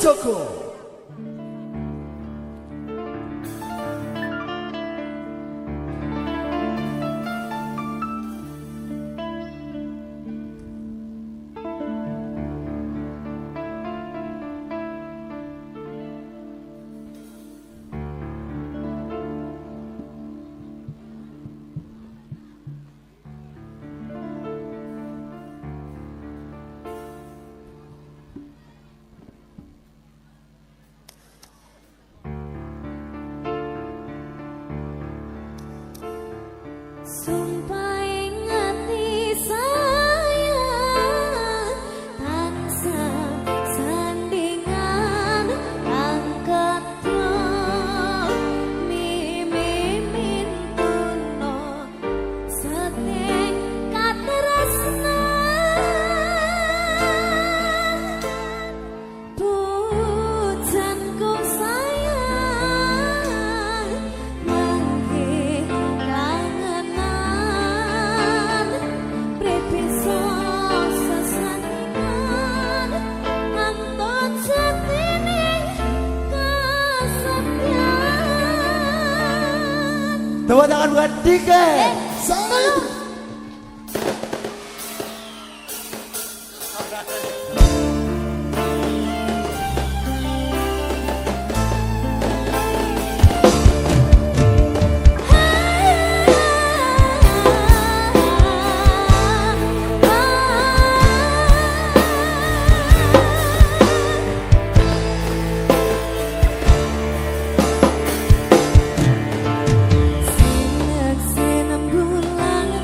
Soko. Sumpah ingati sayang tansah sandingan angkat mimin tuno seting katresna pujanku sayang mangke Tepuk tangan buat Dike. Salam. Seneng bulan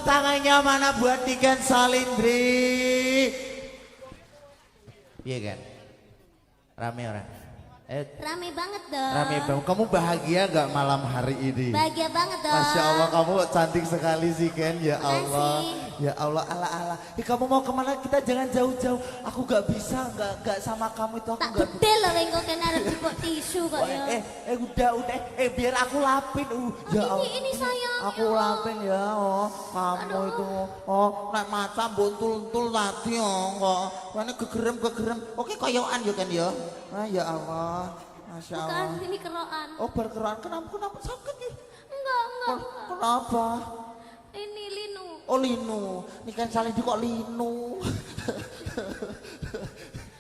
Tepuk tangannya mana buat Niken Salindri. Iya kan? Rame orang. Rame banget dong. Rame banget. Kamu bahagia gak malam hari ini? Bahagia banget dong. Masya Allah, kamu cantik sekali sih Ken. Ya Allah, ya Allah, ala. Kamu mau kemana? Kita jangan jauh-jauh. Aku gak bisa, gak sama kamu itu. Aku Tak gak gede loh kok kena ada buat tisu kok ya. Udah. Biar aku lapin. Ya Allah. Ini sayang. Aku lapin ya. Kamu itu. Nek macam buntul-buntul tadi kok. Ini gegerem. Oke, koyokan ya kan ya. Ya Allah. Masya Allah. Bukan, ini keroan. Oh, berkeroan. Kenapa sakit ya? Enggak. Kenapa? Ini linu. Oh, linu. Niken Salindri kok linu?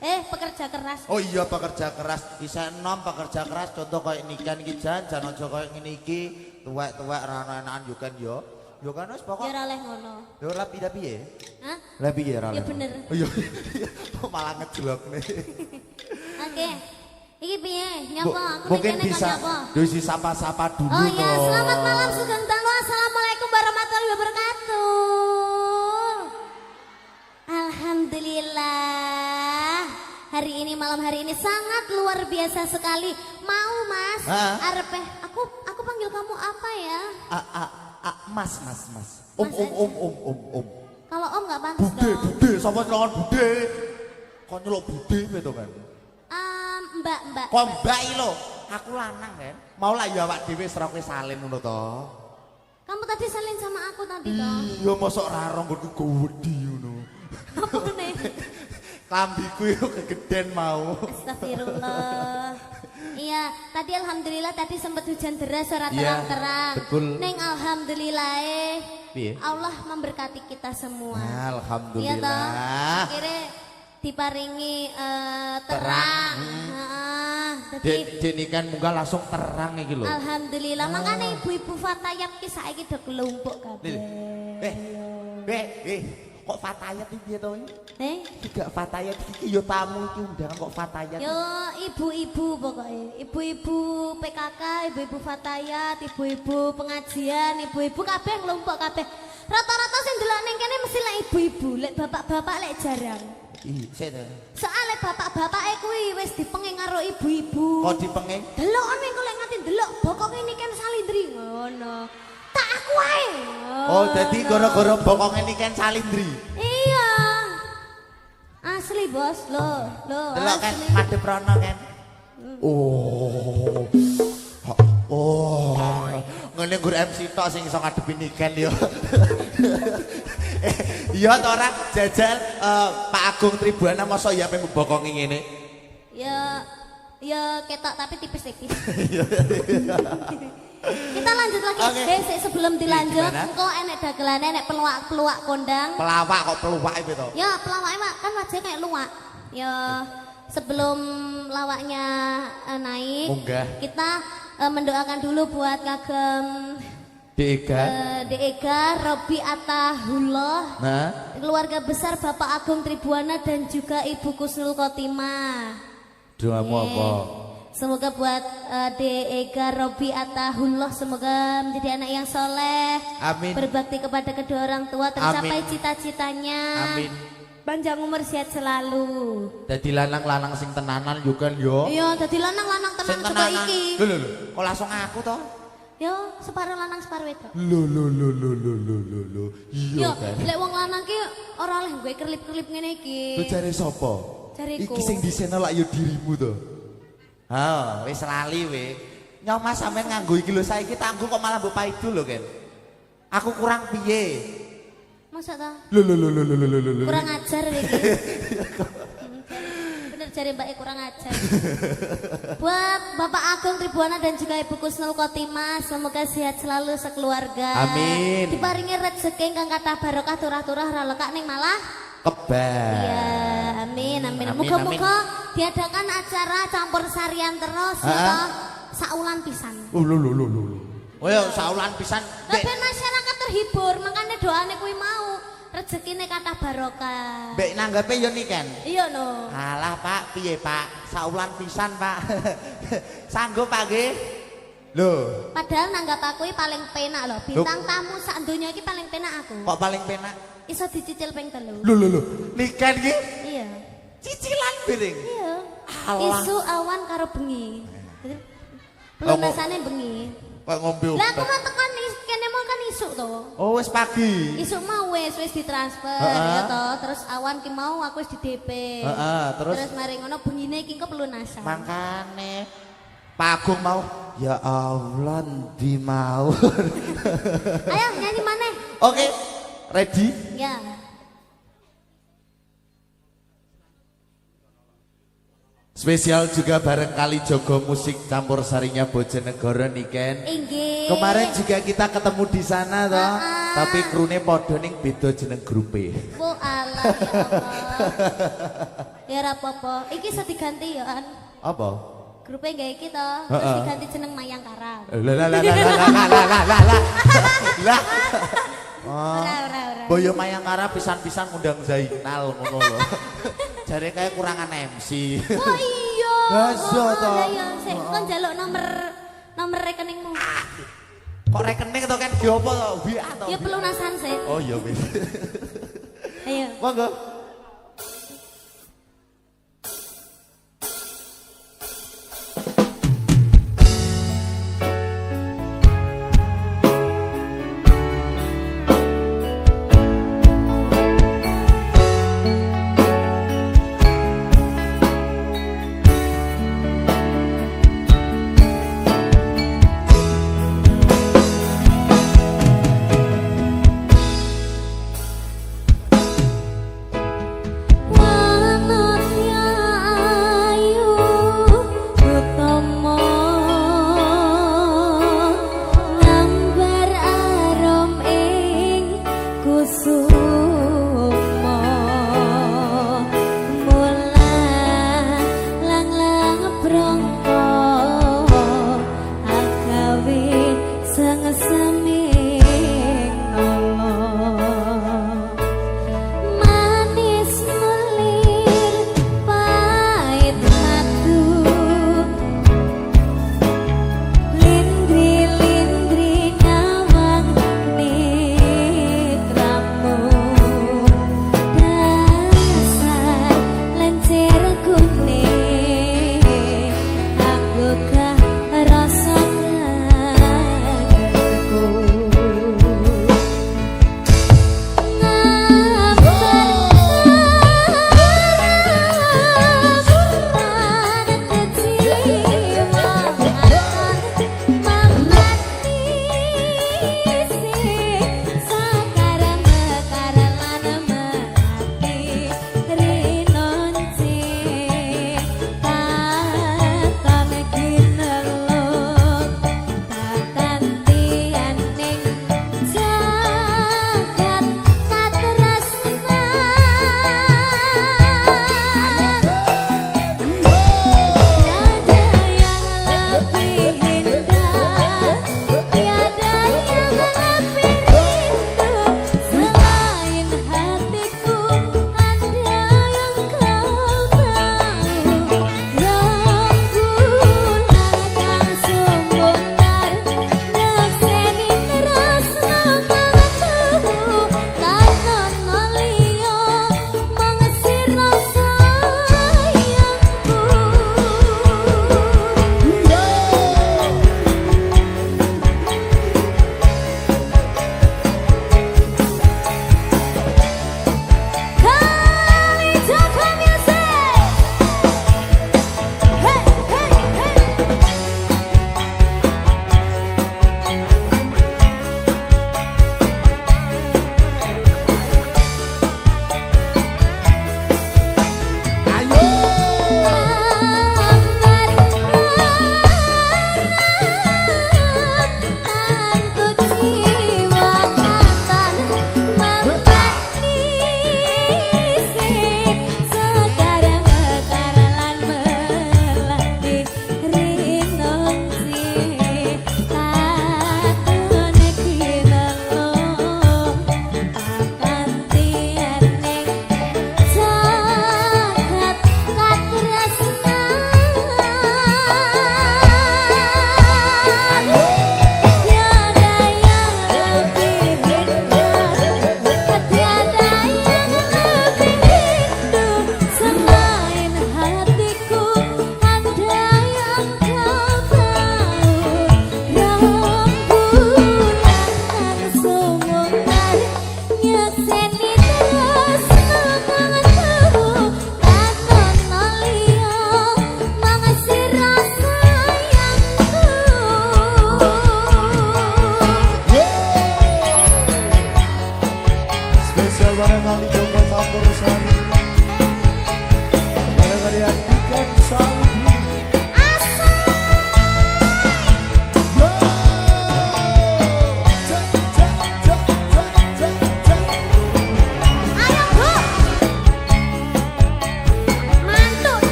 Pekerja keras. Oh iya, pekerja keras. Bisa enom pekerja keras. Contoh kayak Niken iki jan aja kayak ngene iki. Tuwek-tuwek ra enakan yo kan yo. Yo kan wis pokok. Ya ora oleh ngono. Yo lah piye? Hah? Lah piye ra? Ya bener. Oh iya. Malah ngejlok nih. Oke. Iki piye? Nyapa? Aku Mungkin mikirnya bisa nyapa. dosi sapa-sapa dulu Oh ya, toh. selamat malam Sugeng Tangguh. Assalamualaikum warahmatullahi wabarakatuh. Alhamdulillah. Hari ini malam hari ini sangat luar biasa sekali. Mau Mas? Arep aku panggil kamu apa ya? Mas. Kalau Om nggak pantas Bude, dong. bude, sapa celongan bude. Kok nyeluk bude itu kan? Mbak. Kok mbak lo? Aku lanang kan. Mau lah ya awak dhewe seroke salin ngono to. Kamu tadi salin sama aku tadi dong. Iya mosok ra ronggonku gowedi ngono. Apa nih? Kambiku yo kegeden mau. Astagfirullah. Iya, tadi alhamdulillah tadi sempat hujan deras ora Iya, terang-terang. betul. Neng alhamdulillah Piye? Allah memberkati kita semua. Alhamdulillah. Iya toh? Akhirnya diparingi terang. Dek Niken munggah langsung terang iki lho. Alhamdulillah. Makanya ibu-ibu Fatayat ki saiki udah kelumpuk kabeh. Kok Fatayat iki piye to? Tidak Fatayat iki yo tamu iki undangan kok Fatayat. Yo ibu-ibu pokoknya. Ibu-ibu PKK, ibu-ibu Fatayat, ibu-ibu pengajian, ibu-ibu kabeh nglumpuk kabeh. Rata-rata sing ndelok ning kene mesti lek ibu-ibu, lek bapak-bapak lek jarang. Soale bapak-bapake kuwi wis dipenging karo ibu-ibu. Kok dipenging? Delokane kok lek nganti ndelok bokonge Niken Salindri ngono. Tak aku ae. Oh, dadi gara-gara bokonge Niken Salindri. Iya. Asli, Bos. Loh. Delok kan asli. madhep rono kan. Oh. Ngene nggur MC tok sing iso ngadepi Niken yo. Iya to ora jajal Pak Agung Tribuana mosok ya pengen bokonge ngene. Ya ketok tapi tipis-tipis. Kita lanjut lagi. Sebelum dilanjut, engko enek dagelane enek peluak-peluak kondang. Pelawak kok peluak itu to? Ya, pelawake kan wajahnya kayak luwak. Ya sebelum lawaknya naik, Munggah. kita mendoakan dulu buat kagem Ega Robi Atahullah, keluarga besar Bapak Agung Tribuana dan juga Ibu Kusnul Khotimah. Doamu apa? Semoga buat Ega Robi Atahullah semoga menjadi anak yang soleh, Amin. berbakti kepada kedua orang tua, tercapai cita-citanya. Amin. Panjang umur sehat selalu. Dadi lanang-lanang sing tenanan yo kan yo. Iya, dadi lanang-lanang Sing tenang coba tenanan. iki. Lho. Kok langsung aku to? Yo, separuh lanang separuh wedok. Lho. Iya Yo, kan. lek wong lanang ki ora oleh gue kerlip-kerlip ngene iki. Lu cari sapa? Cariku. Iki sing disena lak yo dirimu to. Ha, wis lali we. Nyong Mas sampean nganggo iki lho saiki tangguh kok malah mbok paidu lho, Ken. Aku kurang piye? Masa ta? Lho. Kurang ajar iki. Bener jare Mbak kurang ajar. Buat Bapak Agung Tribuana dan juga Ibu Kusnul Khotimah, semoga sehat selalu sekeluarga. Amin. Diparingi rezeki ingkang kathah barokah turah-turah ra lekak ning malah Kebar. iya, amin. Muga-muga diadakan acara campur sarian terus ya. Saulan pisan. Lho. Oh ya saulan pisan. Kabeh masyarakat terhibur, makanya doane kuwi mau rezekine kathah barokah. Mbek nanggape yo Niken. Iya no. Alah Pak, piye Pak? Saulan pisan Pak. Sanggup Pak nggih? Loh, Padahal nanggap aku iki paling penak loh. Bintang tamu sak donya iki paling penak aku. Kok paling penak? Iso dicicil ping 3. lho. Niken iki Iya. Cicilan piring. Iya. Alah. Isu awan karo bengi. Pelunasane bengi. kok ngombe Lah aku obat. mau tekan kene mau kan isuk to. Oh wis pagi. Isuk mau wis ditransfer Heeh. ya to. Terus awan ki mau aku wis di DP. Heeh, terus mari ngono bengine iki engko pelunasan. makane Pak Agung mau ya Allah ndi mau. Ayo nyanyi maneh. Oke, ready? Ya. Spesial juga bareng Kali Jogo musik campur sarinya Bojonegoro Niken. Inggih. Kemarin juga kita ketemu di sana toh, Heeh. tapi krune padha ning beda jeneng grupe. Bu Allah ya Allah. Ya ora apa-apa. Iki iso diganti ya An. Apa? Grupe gawe iki to. Terus Heeh. diganti jeneng Mayang Karam. Lah. Ora. Boyo Mayangkara pisan-pisan ngundang Zainal ngono lho. Jare kayak kurangan MC. Oh iya. Masa to? Iya, sik kon njaluk nomor rekeningmu. Kok rekening to kan diopo to? WA to? Ya pelunasan sik. Oh iya wis. Ayo. Monggo.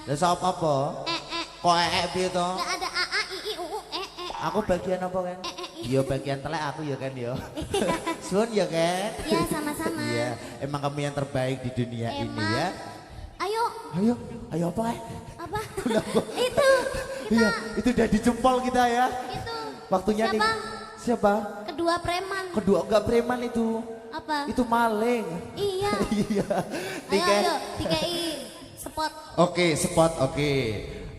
Lah sapa apa? Kok piye to? Nggak ada a a i i u u Aku bagian apa kan? Iya bagian telek aku ya kan ya. Sun ya kan? Ya sama-sama. Iya, emang kamu yang terbaik di dunia ini Emang. ya. Ayo, Ayo apa? apa? Itu, Iya, itu udah dijempol kita ya. itu. Waktunya Siapa? Siapa? Kedua preman. Kedua enggak preman itu. Apa? Itu maling. Iya. Iya. Ayo, DKI spot. Oke, spot, oke.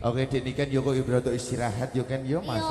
Oke, Dek, ini kan Yoko Ibroto istirahat, yo kan yo, Mas. Yo,